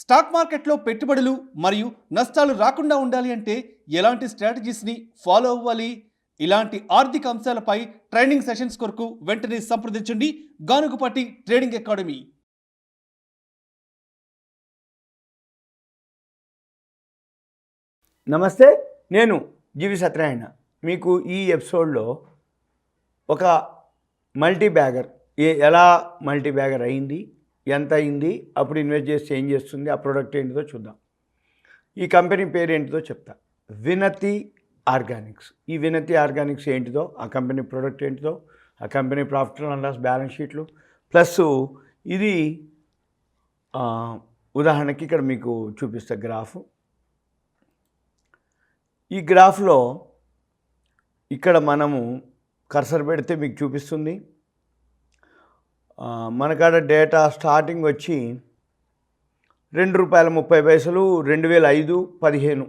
Stock మార్కెట్లో పెట్టుబడులు మరియు నష్టాలు రాకుండా ఉండాలి అంటే ఎలాంటి స్ట్రాటజీస్ని ఫాలో అవ్వాలి? ఇలాంటి ఆర్థిక అంశాలపై ట్రైనింగ్ సెషన్స్ కొరకు వెంటనే సంప్రదించండి గానుగుపాటి ట్రేడింగ్ అకాడమీ. నమస్తే, నేను జీవి సత్యనారాయణ. మీకు ఈ ఎపిసోడ్లో ఒక మల్టీ బ్యాగర్ ఎలా మల్టీ బ్యాగర్ అయింది, ఎంత అయింది, అప్పుడు ఇన్వెస్ట్ చేస్తే ఏం చేస్తుంది, ఆ ప్రోడక్ట్ ఏంటిదో చూద్దాం. ఈ కంపెనీ పేరు ఏంటిదో చెప్తా. వినతి ఆర్గానిక్స్. ఈ వినతి ఆర్గానిక్స్ ఏంటిదో, ఆ కంపెనీ ప్రోడక్ట్ ఏంటిదో, ఆ company profit and loss balance షీట్లు, ప్లస్ ఇది ఉదాహరణకి ఇక్కడ మీకు చూపిస్తా గ్రాఫ్. ఈ గ్రాఫ్లో ఇక్కడ మనము కర్సర్ పెడితే మీకు చూపిస్తుంది. మనకాడ డేటా స్టార్టింగ్ వచ్చి ₹2.30 2005 15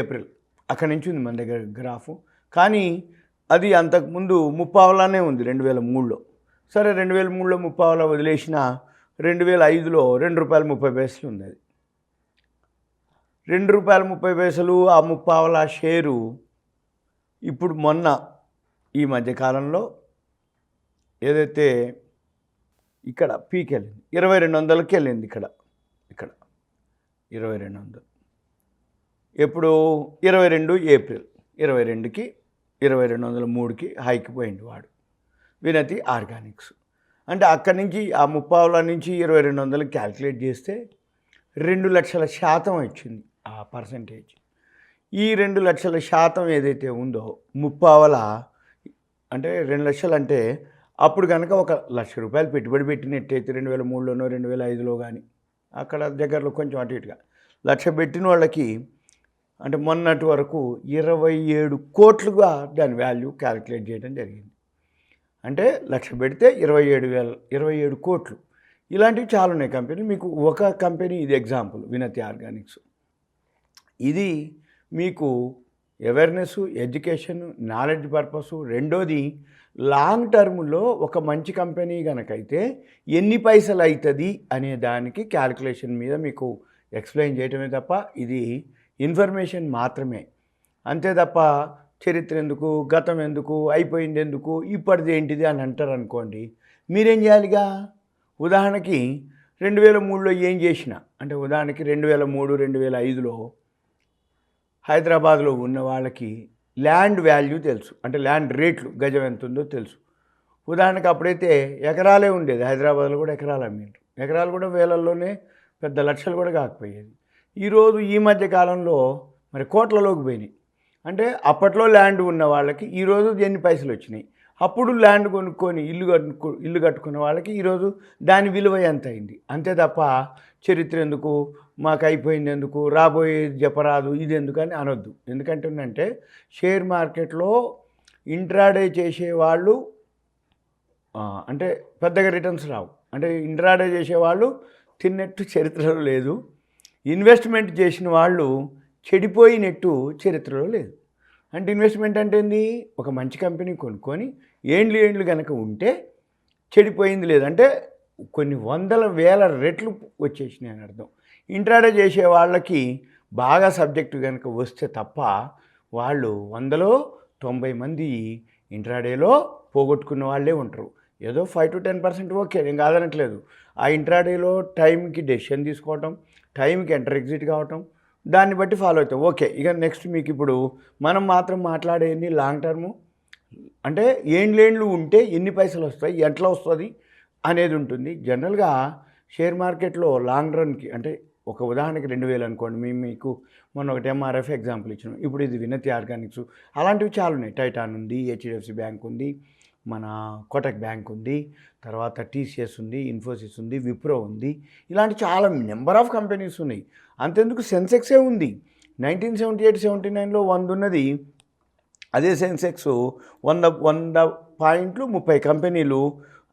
ఏప్రిల్ అక్కడి నుంచి ఉంది మన దగ్గర గ్రాఫు. కానీ అది అంతకుముందు ముప్పావలానే ఉంది 2003లో. సరే, 2003లో ముప్పావలా వదిలేసిన 2005లో ₹2.30 ఉంది. అది ₹2.30 ఆ ముప్పావలా షేరు ఇప్పుడు మొన్న ఈ మధ్యకాలంలో ఏదైతే ఇక్కడ పీక్ వెళ్ళింది 2200కి వెళ్ళింది. ఇక్కడ 2200 ఎప్పుడు 22 ఏప్రిల్ 22కి 2203కి హైకి పోయింది వాడు వినతి ఆర్గానిక్స్. అంటే అక్కడి నుంచి ఆ ముప్పావలా నుంచి 2200కి క్యాల్కులేట్ చేస్తే 2,00,000% వచ్చింది ఆ పర్సంటేజ్. ఈ 2,00,000% ఏదైతే ఉందో ముప్పావలా అంటే 2 లక్షలు అంటే అప్పుడు కనుక ఒక ₹1,00,000 పెట్టుబడి పెట్టినట్టయితే 2003లోనో 2005లో కానీ అక్కడ దగ్గరలో కొంచెం అటు ఇటుగా 1,00,000 పెట్టిన వాళ్ళకి అంటే మొన్నటి వరకు 27 కోట్లుగా దాని వాల్యూ క్యాలిక్యులేట్ చేయడం జరిగింది. అంటే 1,00,000 పెడితే 27 కోట్లు. ఇలాంటివి చాలా ఉన్నాయి కంపెనీలు. మీకు ఒక కంపెనీ ఇది ఎగ్జాంపుల్, వినతి ఆర్గానిక్స్. ఇది మీకు అవేర్నెస్, ఎడ్యుకేషన్, నాలెడ్జ్ పర్పసు. రెండోది, లాంగ్ టర్మ్లో ఒక మంచి కంపెనీ కనుకైతే ఎన్ని పైసలు అవుతుంది అనే దానికి క్యాలిక్యులేషన్ మీద మీకు ఎక్స్ప్లెయిన్ చేయటమే తప్ప ఇది ఇన్ఫర్మేషన్ మాత్రమే. అంతే తప్ప చరిత్ర ఎందుకు, గతం ఎందుకు, అయిపోయింది ఎందుకు, ఇప్పటిది ఏంటిది అని అంటారు అనుకోండి, మీరేం చేయాలిగా? ఉదాహరణకి 2003లో ఏం చేసిన అంటే ఉదాహరణకి 2003 2005లో హైదరాబాద్లో ఉన్న వాళ్ళకి ల్యాండ్ వాల్యూ తెలుసు, అంటే ల్యాండ్ రేట్లు గజం ఎంత ఉందో తెలుసు. ఉదాహరణకు అప్పుడైతే ఎకరాలే ఉండేది. హైదరాబాద్లో కూడా ఎకరాలు అమ్మిండ్రు. ఎకరాలు కూడా వేలల్లోనే, పెద్ద లక్షలు కూడా కాకపోయేది. ఈరోజు ఈ మధ్య కాలంలో మరి కోట్లలోకి పోయినాయి. అంటే అప్పట్లో ల్యాండ్ ఉన్న వాళ్ళకి ఈరోజు ఎన్ని పైసలు వచ్చినాయి, అప్పుడు ల్యాండ్ కొనుక్కొని ఇల్లు కట్టుకున్న వాళ్ళకి ఈరోజు దాని విలువ ఎంత అయింది. అంతే తప్ప చరిత్ర ఎందుకు, మాకు అయిపోయింది ఎందుకు, రాబోయేది చెప్పరాదు, ఇది ఎందుకు అని అనొద్దు. ఎందుకంటే షేర్ మార్కెట్లో ఇంట్రాడే చేసేవాళ్ళు అంటే పెద్దగా రిటర్న్స్ రావు. అంటే ఇంట్రాడే చేసేవాళ్ళు తిన్నట్టు చరిత్రలో లేదు, ఇన్వెస్ట్మెంట్ చేసిన వాళ్ళు చెడిపోయినట్టు చరిత్రలో లేదు. అంటే ఇన్వెస్ట్మెంట్ అంటే ఏంది? ఒక మంచి కంపెనీ కొనుక్కొని ఏండ్లు కనుక ఉంటే చెడిపోయింది లేదంటే కొన్ని వందల వేల రెట్లు వచ్చేసినాయి అని అర్థం. ఇంట్రాడే చేసే వాళ్ళకి బాగా సబ్జెక్టు కనుక వస్తే తప్ప వాళ్ళు 100లో 90 మంది ఇంట్రాడేలో పోగొట్టుకున్న వాళ్ళే ఉంటారు. ఏదో 5 to 10% ఓకే, నేను కాదనట్లేదు. ఆ ఇంట్రాడేలో టైంకి డెసిషన్ తీసుకోవటం, టైంకి ఎంటర్ ఎగ్జిట్ కావటం, దాన్ని బట్టి ఫాలో అవుతాం. ఓకే, ఇక నెక్స్ట్ మీకు ఇప్పుడు మనం మాత్రం మాట్లాడేది లాంగ్ టర్ము. అంటే ఏండ్లు ఉంటే ఎన్ని పైసలు వస్తాయి, ఎట్లా వస్తుంది అనేది ఉంటుంది. జనరల్గా షేర్ మార్కెట్లో లాంగ్ రన్కి అంటే ఒక ఉదాహరణకి 2000 అనుకోండి, మీకు మొన్న ఒకటి ఎంఆర్ఎఫ్ ఎగ్జాంపుల్ ఇచ్చినాం. ఇప్పుడు ఇది వినతి ఆర్గానిక్స్. అలాంటివి చాలా ఉన్నాయి. టైటాన్ ఉంది, హెచ్డిఎఫ్సి బ్యాంక్ ఉంది, మన కోటక్ బ్యాంక్ ఉంది, తర్వాత టీసీఎస్ ఉంది, ఇన్ఫోసిస్ ఉంది, విప్రో ఉంది. ఇలాంటి చాలా నెంబర్ ఆఫ్ కంపెనీస్ ఉన్నాయి. అంతెందుకు సెన్సెక్సే ఉంది. 1978-79లో 100 ఉన్నది. అదే సెన్సెక్స్ 100 పాయింట్లు 30 కంపెనీలు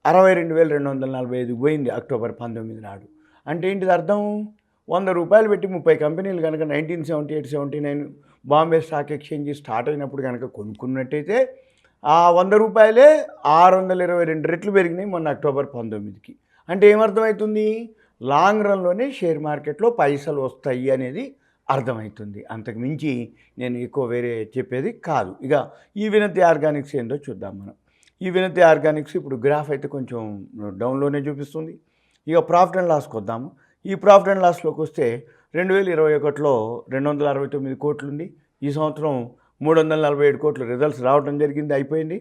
62,245 పోయింది అక్టోబర్ 19 నాడు. అంటే ఏంటిది అర్థం? ₹100 పెట్టి 30 కంపెనీలు కనుక 1978-79 బాంబే స్టాక్ ఎక్స్చేంజ్ స్టార్ట్ అయినప్పుడు కనుక కొనుక్కున్నట్టయితే ఆ ₹100 622 రెట్లు పెరిగినాయి మొన్న అక్టోబర్ 19కి. అంటే ఏమర్థమవుతుంది? లాంగ్ రన్లోనే షేర్ మార్కెట్లో పైసలు వస్తాయి అనేది అర్థమవుతుంది. అంతకు మించి నేను ఎక్కువ వేరే చెప్పేది కాదు. ఇక ఈ వినతి ఆర్గానిక్స్ ఏందో చూద్దాం మనం. ఈ వినతి ఆర్గానిక్స్ ఇప్పుడు గ్రాఫ్ అయితే కొంచెం డౌన్లోనే చూపిస్తుంది. ఇక ప్రాఫిట్ అండ్ లాస్కి వద్దాము. ఈ ప్రాఫిట్ అండ్ లాస్లోకి వస్తే 2021లో 269 కోట్లు ఉంది. ఈ సంవత్సరం 347 కోట్లు రిజల్ట్స్ రావడం జరిగింది, అయిపోయింది.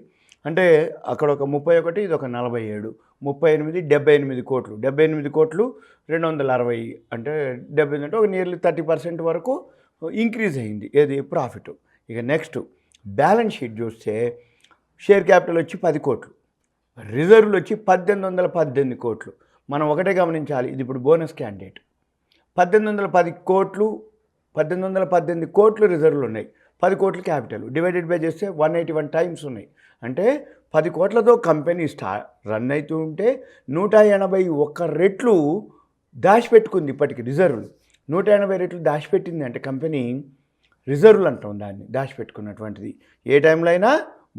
అంటే అక్కడ ఒక 31, ఇది ఒక 47, 38, 78 కోట్లు. 78 కోట్లు 260 అంటే 70 అంటే ఒక నియర్లీ 30% వరకు ఇంక్రీజ్ అయింది ఏది ప్రాఫిట్. ఇక నెక్స్ట్ బ్యాలెన్స్ షీట్ చూస్తే షేర్ క్యాపిటల్ వచ్చి 10 కోట్లు, రిజర్వ్లు వచ్చి 1818 కోట్లు. మనం ఒకటే గమనించాలి, ఇది ఇప్పుడు బోనస్ క్యాండిడేట్. 1810 కోట్లు, 1818 కోట్లు రిజర్వ్లు ఉన్నాయి, 10 కోట్లు క్యాపిటల్. డివైడెడ్ బై చేస్తే 181 టైమ్స్ ఉన్నాయి. అంటే 10 కోట్లతో కంపెనీ రన్ అవుతూ ఉంటే 181 రెట్లు దాచిపెట్టుకుంది ఇప్పటికి రిజర్వ్లు. 180 రెట్లు దాచిపెట్టింది అంటే కంపెనీ రిజర్వ్లు అంటాం దాన్ని, దాచిపెట్టుకున్నటువంటిది. ఏ టైంలో అయినా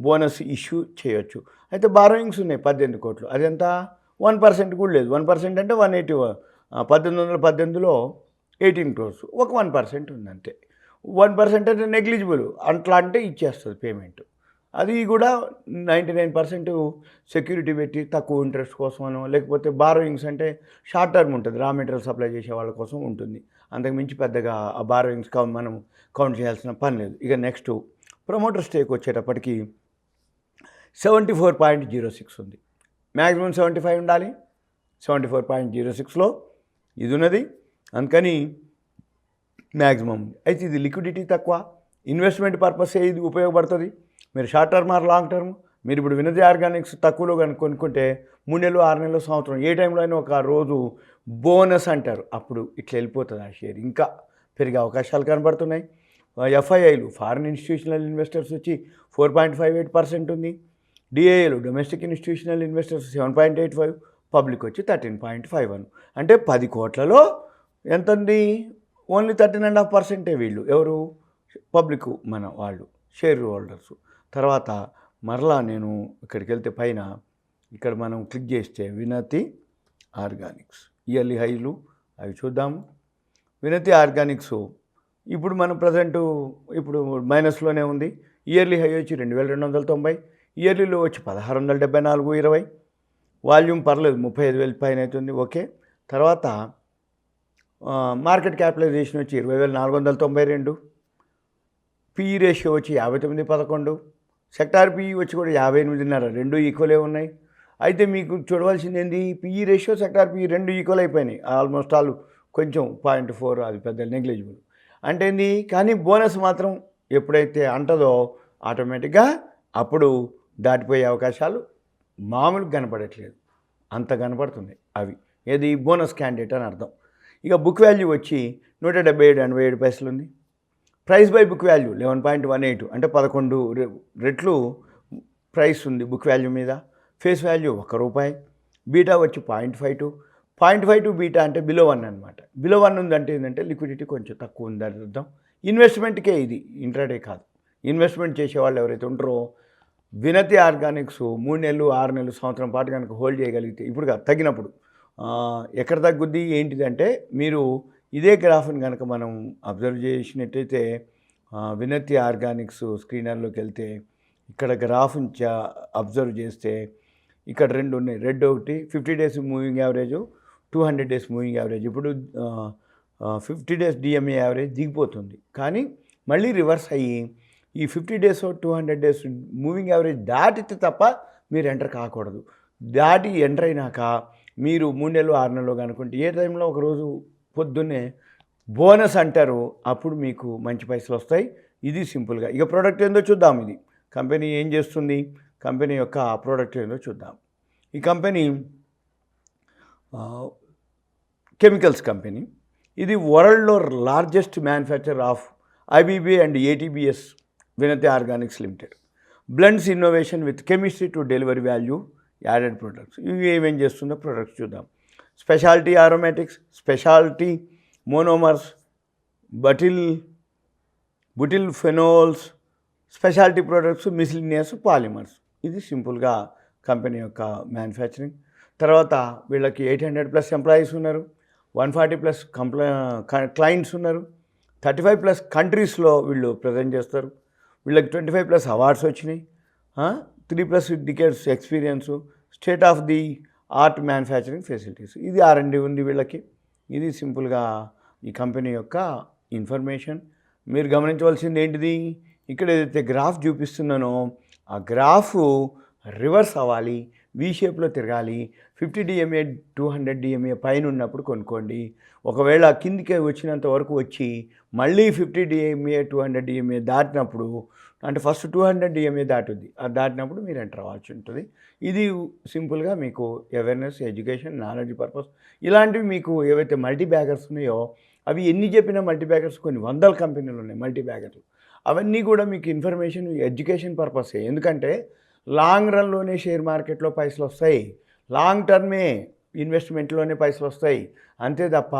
బోనస్ ఇష్యూ చేయొచ్చు. అయితే బారోయింగ్స్ ఉన్నాయి 18 కోట్లు, అదెంత 1% కూడా లేదు. 1% అంటే 180, 1818లో 18 crores, ఒక 1% ఉంది అంతే. 1% అంటే నెగ్లిజిబుల్, అట్లా అంటే ఇచ్చేస్తుంది పేమెంట్. అది కూడా 99% సెక్యూరిటీ పెట్టి తక్కువ ఇంట్రెస్ట్ కోసమనో, లేకపోతే బారోయింగ్స్ అంటే షార్ట్ టర్మ్ ఉంటుంది, రా మెటీరియల్ సప్లై చేసే వాళ్ళ కోసం ఉంటుంది. అంతకు మించి పెద్దగా ఆ బారోయింగ్స్ మనం కౌంట్ చేయాల్సిన పని లేదు. ఇక నెక్స్ట్ ప్రమోటర్ స్టేక్ వచ్చేటప్పటికి 74.06 ఉంది. మ్యాక్సిమం 75 ఉండాలి. 74.06లో ఇది ఉన్నది, అందుకని మ్యాక్సిమం ఉంది. అయితే ఇది లిక్విడిటీ తక్కువ, ఇన్వెస్ట్మెంట్ పర్పస్ ఇది ఉపయోగపడుతుంది. మీరు short term are long term, మీరు ఇప్పుడు వినతి ఆర్గానిక్స్ తక్కువలో కానీ కొనుక్కుంటే 3 నెలలు, 6 నెలలు, సంవత్సరం ఏ టైంలో అయినా ఒక రోజు బోనస్ అంటారు, అప్పుడు ఇట్లా వెళ్ళిపోతుంది ఆ షేర్. ఇంకా పెరిగే అవకాశాలు కనబడుతున్నాయి. ఎఫ్ఐఐలు ఫారిన్ ఇన్స్టిట్యూషనల్ ఇన్వెస్టర్స్ వచ్చి 4.58% ఉంది. డిఐఏలు డొమెస్టిక్ ఇన్స్టిట్యూషనల్ ఇన్వెస్టర్స్ 7.85, పబ్లిక్ వచ్చి 13.51. అంటే 10 కోట్లలో ఎంత ఉంది? ఓన్లీ 13.5% వీళ్ళు. ఎవరు? పబ్లిక్, మన వాళ్ళు షేర్ హోల్డర్స్. తర్వాత మరలా నేను ఇక్కడికి వెళ్తే పైన ఇక్కడ మనం క్లిక్ చేస్తే వినతి ఆర్గానిక్స్ ఇయర్లీ హైలు అవి చూద్దాము. వినతి ఆర్గానిక్స్ ఇప్పుడు మనం ప్రజెంటు ఇప్పుడు మైనస్లోనే ఉంది. ఇయర్లీ హై వచ్చి 2290, ఇయర్లీలో వచ్చి 1674.20. వాల్యూమ్ పర్లేదు, 35,000 పైన అవుతుంది, ఓకే. తర్వాత మార్కెట్ క్యాపిటలైజేషన్ వచ్చి 20,492, పిఈ రేషియో వచ్చి 59.11, సెక్టార్ పిఈ వచ్చి కూడా 58.5, రెండు ఈక్వలే ఉన్నాయి. అయితే మీకు చూడవలసింది ఏంది, పిఈ రేషియో సెక్టార్ పిఈ రెండు ఈక్వల్ అయిపోయినాయి ఆల్మోస్ట్ ఆల్, కొంచెం 0.4 అది పెద్ద నెగ్లిజిబుల్ అంటే ఏంది. కానీ బోనస్ మాత్రం ఎప్పుడైతే అంటదో ఆటోమేటిక్గా అప్పుడు దాటిపోయే అవకాశాలు మామూలుగా కనపడట్లేదు, అంత కనపడుతుంది అవి. ఏది బోనస్ క్యాండిడేట్ అని అర్థం. ఇక బుక్ వాల్యూ వచ్చి 177.87 ఉంది. ప్రైస్ బై బుక్ వాల్యూ 11.18 అంటే 11 రెట్లు ప్రైస్ ఉంది బుక్ వాల్యూ మీద. Face value ₹1. బీటా వచ్చి 0.52 బీటా అంటే బిలో 1 అనమాట. బిలో 1 ఉందంటే ఏంటంటే లిక్విడిటీ కొంచెం తక్కువ ఉంది అని అర్థం. ఇన్వెస్ట్మెంట్కే ఇది, ఇంట్రాడే కాదు. ఇన్వెస్ట్మెంట్ చేసేవాళ్ళు ఎవరైతే ఉంటారో వినతి ఆర్గానిక్స్ 3 నెలలు, 6 నెలలు, సంవత్సరం పాటు కనుక హోల్డ్ చేయగలిగితే, ఇప్పుడు తగ్గినప్పుడు ఎక్కడ తగ్గుద్ది ఏంటిదంటే, మీరు ఇదే గ్రాఫ్ని కనుక మనం అబ్జర్వ్ చేసినట్టయితే వినతి ఆర్గానిక్స్ స్క్రీనర్లోకి వెళ్తే ఇక్కడ గ్రాఫ్ అబ్జర్వ్ చేస్తే ఇక్కడ రెండు ఉన్నాయి. రెడ్ ఒకటి 50 days moving average, 200 days moving average. ఇప్పుడు 50 days డిఎంఏ యావరేజ్ దిగిపోతుంది, కానీ మళ్ళీ రివర్స్ అయ్యి ఈ 50 days 200 days మూవింగ్ యావరేజ్ దాటితే తప్ప మీరు ఎంటర్ కాకూడదు. దాటి ఎంటర్ అయినాక మీరు 3 నెలలు, 6 నెలలు కనుకుంటే ఏ టైంలో ఒకరోజు పొద్దున్నే బోనస్ అంటారు, అప్పుడు మీకు మంచి పైసలు వస్తాయి. ఇది సింపుల్గా. ఇక ప్రోడక్ట్ ఏందో చూద్దాం. ఇది కంపెనీ ఏం చేస్తుంది, కంపెనీ యొక్క ప్రోడక్ట్ ఏందో చూద్దాం. ఈ కంపెనీ కెమికల్స్ కంపెనీ. ఇది వరల్డ్లో largest manufacture of IBB and ATBS Vinati organics limited. Blends innovation with chemistry to delivery value added products. ఇవి ఏమేం చేస్తుందో ప్రొడక్ట్స్ చూద్దాం. Speciality aromatics, speciality monomers, butyl phenols, speciality products, miscellaneous polymers. ఇది సింపుల్గా company యొక్క manufacturing. తర్వాత వీళ్ళకి 800+ ఎంప్లాయీస్ ఉన్నారు. 140+ క్లయింట్స్ ఉన్నారు. 35+ కంట్రీస్లో వీళ్ళు ప్రజెంట్ చేస్తారు. వీళ్ళకి 25+ అవార్డ్స్ వచ్చినాయి. 3+ decades experience, state of the art manufacturing facilities. ఇది R&D ఉంది వీళ్ళకి. ఇది సింపుల్గా ఈ కంపెనీ యొక్క ఇన్ఫర్మేషన్. మీరు గమనించవలసింది ఏంటిది, ఇక్కడ ఏదైతే గ్రాఫ్ చూపిస్తున్నానో ఆ గ్రాఫ్ రివర్స్ అవ్వాలి, వి షేప్లో తిరగాలి. 50 DMA 200 DMA పైన ఉన్నప్పుడు కొనుక్కోండి. ఒకవేళ కిందికి వచ్చినంత వరకు వచ్చి మళ్ళీ 50 DMA 200 DMA దాటినప్పుడు, అంటే ఫస్ట్ 200 DMA దాటుద్ది, అది దాటినప్పుడు మీరు ఎంటర్ అవ్వాల్సి ఉంటుంది. ఇది సింపుల్గా మీకు అవేర్నెస్, ఎడ్యుకేషన్, నాలెడ్జ్ పర్పస్. ఇలాంటివి మీకు ఏవైతే మల్టీ బ్యాగర్స్ ఉన్నాయో అవి ఎన్ని చెప్పినా మల్టీ బ్యాగర్స్ కొన్ని వందల కంపెనీలు ఉన్నాయి మల్టీ బ్యాగర్లు. అవన్నీ కూడా మీకు ఇన్ఫర్మేషన్, ఎడ్యుకేషన్ పర్పసే. ఎందుకంటే లాంగ్ రన్లోనే షేర్ మార్కెట్లో పైసలు వస్తాయి, లాంగ్ టర్మే ఇన్వెస్ట్మెంట్లోనే పైసలు వస్తాయి. అంతే తప్ప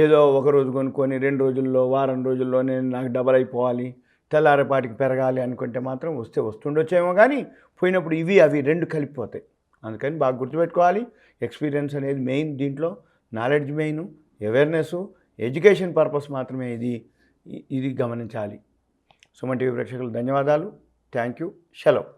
ఏదో ఒక రోజు కొనుక్కొని 2 రోజుల్లో, వారం రోజుల్లోనే నాకు డబల్ అయిపోవాలి, తెల్లారేపాటికి పెరగాలి అనుకుంటే మాత్రం వస్తుండొచ్చేమో, కానీ పోయినప్పుడు ఇవి అవి రెండు కలిపిపోతాయి. అందుకని బాగా గుర్తుపెట్టుకోవాలి. ఎక్స్పీరియన్స్ అనేది మెయిన్, దీంట్లో knowledge main, awareness, education purpose మాత్రమే ఇది గమనించాలి. సుమన్ టీవీ ప్రేక్షకులు ధన్యవాదాలు. Thank you. సెలవు.